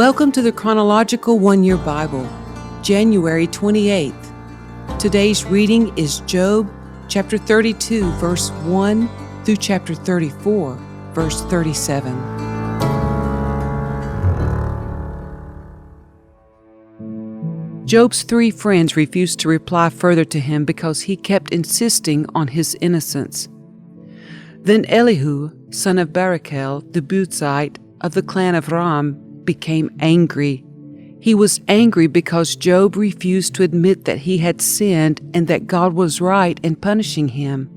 Welcome to the Chronological One-Year Bible, January 28th. Today's reading is Job chapter 32, verse 1 through chapter 34, verse 37. Job's three friends refused to reply further to him because he kept insisting on his innocence. Then Elihu, son of Barachel, the Buzite of the clan of Ram, became angry. He was angry because Job refused to admit that he had sinned and that God was right in punishing him.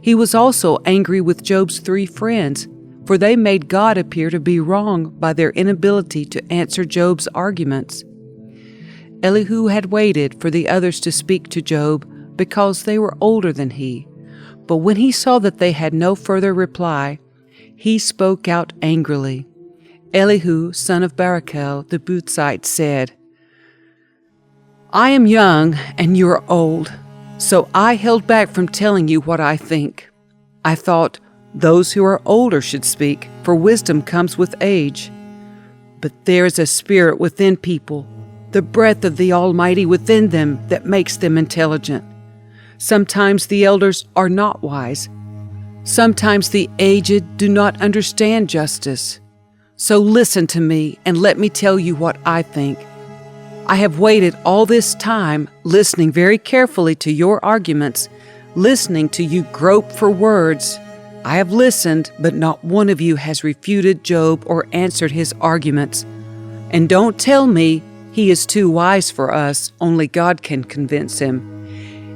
He was also angry with Job's three friends, for they made God appear to be wrong by their inability to answer Job's arguments. Elihu had waited for the others to speak to Job because they were older than he, but when he saw that they had no further reply, he spoke out angrily. Elihu, son of Barachel, the Buzite, said, "I am young and you are old, so I held back from telling you what I think. I thought those who are older should speak, for wisdom comes with age. But there is a spirit within people, the breath of the Almighty within them that makes them intelligent. Sometimes the elders are not wise. Sometimes the aged do not understand justice. So listen to me and let me tell you what I think. I have waited all this time, listening very carefully to your arguments, listening to you grope for words. I have listened, but not one of you has refuted Job or answered his arguments. And don't tell me he is too wise for us, only God can convince him.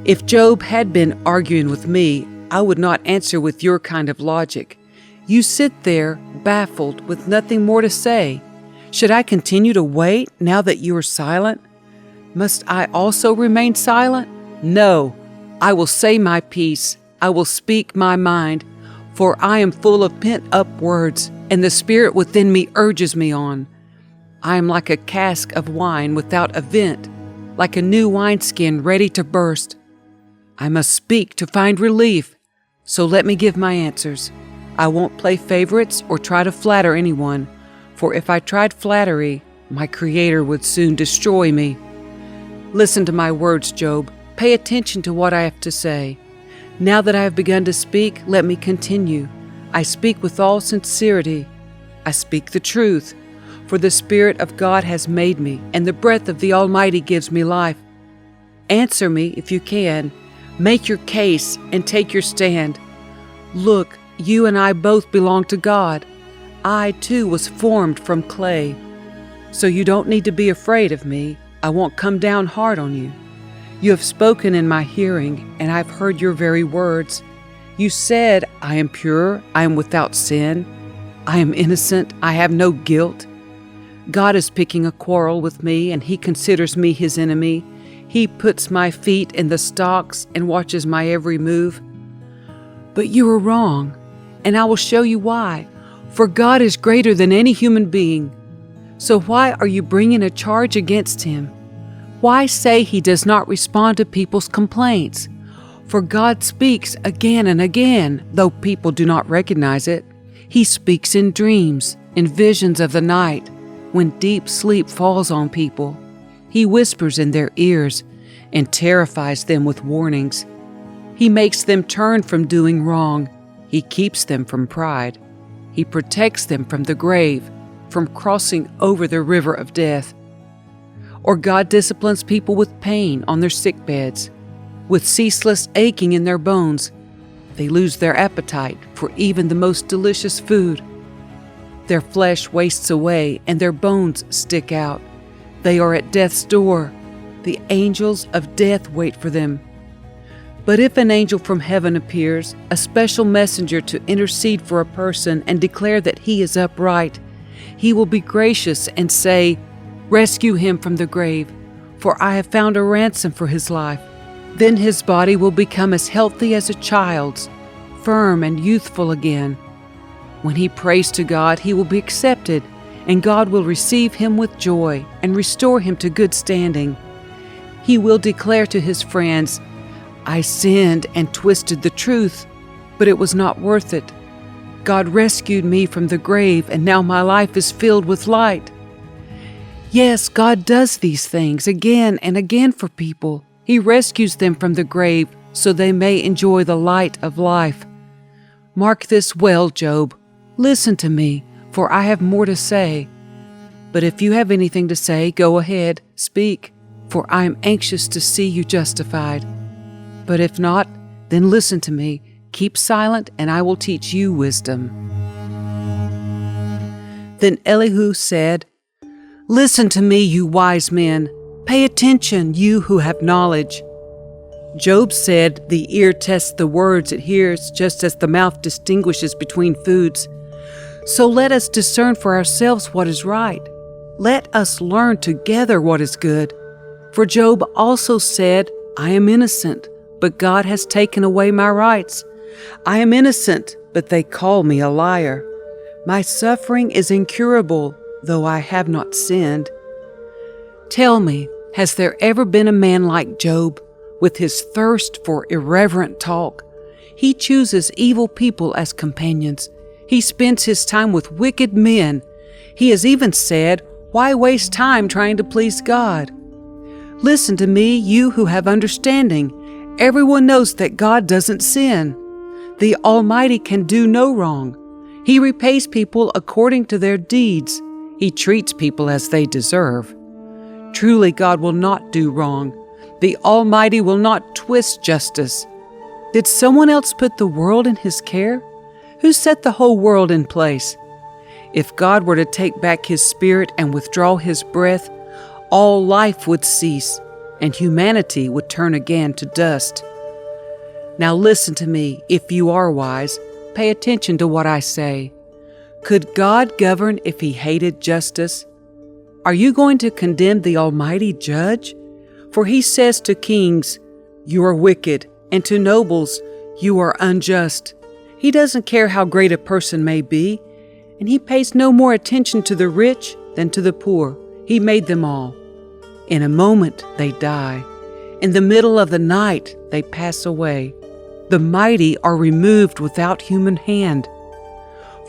If Job had been arguing with me, I would not answer with your kind of logic. You sit there, baffled, with nothing more to say. Should I continue to wait now that you are silent? Must I also remain silent? No, I will say my piece. I will speak my mind, for I am full of pent-up words, and the spirit within me urges me on. I am like a cask of wine without a vent, like a new wineskin ready to burst. I must speak to find relief, so let me give my answers. I won't play favorites or try to flatter anyone, for if I tried flattery, my Creator would soon destroy me. Listen to my words, Job. Pay attention to what I have to say. Now that I have begun to speak, let me continue. I speak with all sincerity. I speak the truth, for the Spirit of God has made me, and the breath of the Almighty gives me life. Answer me if you can. Make your case and take your stand. Look, you and I both belong to God. I, too, was formed from clay. So you don't need to be afraid of me. I won't come down hard on you. You have spoken in my hearing, and I've heard your very words. You said, I am pure, I am without sin, I am innocent, I have no guilt. God is picking a quarrel with me, and he considers me his enemy. He puts my feet in the stocks and watches my every move. But you are wrong, and I will show you why. For God is greater than any human being. So why are you bringing a charge against him? Why say he does not respond to people's complaints? For God speaks again and again, though people do not recognize it. He speaks in dreams, in visions of the night, when deep sleep falls on people. He whispers in their ears and terrifies them with warnings. He makes them turn from doing wrong. He keeps them from pride. He protects them from the grave, from crossing over the river of death. Or God disciplines people with pain on their sick beds, with ceaseless aching in their bones. They lose their appetite for even the most delicious food. Their flesh wastes away and their bones stick out. They are at death's door. The angels of death wait for them. But if an angel from heaven appears, a special messenger to intercede for a person and declare that he is upright, he will be gracious and say, "Rescue him from the grave, for I have found a ransom for his life." Then his body will become as healthy as a child's, firm and youthful again. When he prays to God, he will be accepted, and God will receive him with joy and restore him to good standing. He will declare to his friends, "I sinned and twisted the truth, but it was not worth it. God rescued me from the grave, and now my life is filled with light." Yes, God does these things again and again for people. He rescues them from the grave so they may enjoy the light of life. Mark this well, Job. Listen to me, for I have more to say. But if you have anything to say, go ahead, speak, for I am anxious to see you justified. But if not, then listen to me. Keep silent, and I will teach you wisdom. Then Elihu said, Listen to me, you wise men. Pay attention, you who have knowledge. Job said, The ear tests the words it hears, just as the mouth distinguishes between foods. So let us discern for ourselves what is right. Let us learn together what is good. For Job also said, I am innocent, but God has taken away my rights. I am innocent, but they call me a liar. My suffering is incurable, though I have not sinned. Tell me, has there ever been a man like Job, with his thirst for irreverent talk? He chooses evil people as companions. He spends his time with wicked men. He has even said, Why waste time trying to please God? Listen to me, you who have understanding. Everyone knows that God doesn't sin. The Almighty can do no wrong. He repays people according to their deeds. He treats people as they deserve. Truly, God will not do wrong. The Almighty will not twist justice. Did someone else put the world in His care? Who set the whole world in place? If God were to take back His Spirit and withdraw His breath, all life would cease, and humanity would turn again to dust. Now listen to me, if you are wise. Pay attention to what I say. Could God govern if He hated justice? Are you going to condemn the Almighty Judge? For He says to kings, You are wicked, and to nobles, You are unjust. He doesn't care how great a person may be, and He pays no more attention to the rich than to the poor. He made them all. In a moment they die. In the middle of the night they pass away. The mighty are removed without human hand.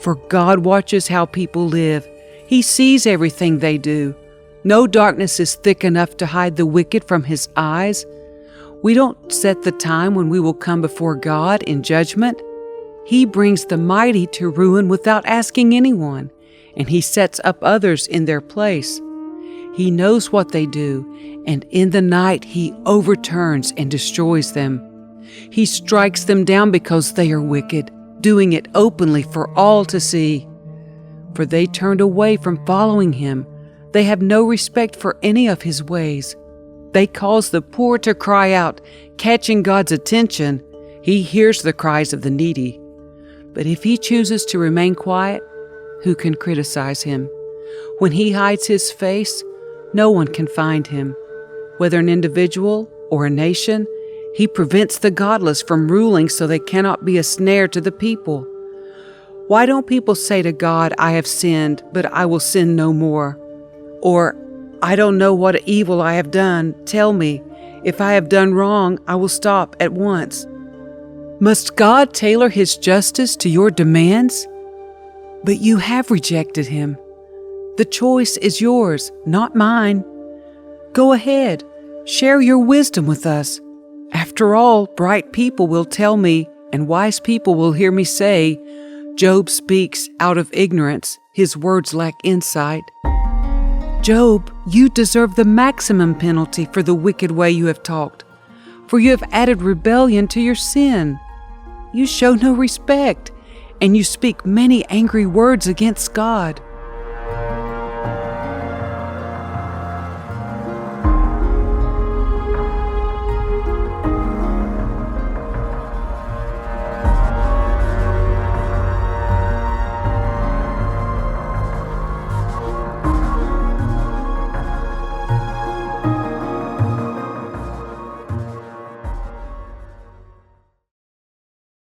For God watches how people live. He sees everything they do. No darkness is thick enough to hide the wicked from His eyes. We don't set the time when we will come before God in judgment. He brings the mighty to ruin without asking anyone, and He sets up others in their place. He knows what they do, and in the night He overturns and destroys them. He strikes them down because they are wicked, doing it openly for all to see. For they turned away from following Him. They have no respect for any of His ways. They cause the poor to cry out, catching God's attention. He hears the cries of the needy. But if He chooses to remain quiet, who can criticize Him? When He hides His face, no one can find Him. Whether an individual or a nation, He prevents the godless from ruling so they cannot be a snare to the people. Why don't people say to God, I have sinned, but I will sin no more? Or, I don't know what evil I have done. Tell me, if I have done wrong, I will stop at once. Must God tailor His justice to your demands? But you have rejected Him. The choice is yours, not mine. Go ahead, share your wisdom with us. After all, bright people will tell me, and wise people will hear me say, Job speaks out of ignorance. His words lack insight. Job, you deserve the maximum penalty for the wicked way you have talked, for you have added rebellion to your sin. You show no respect, and you speak many angry words against God.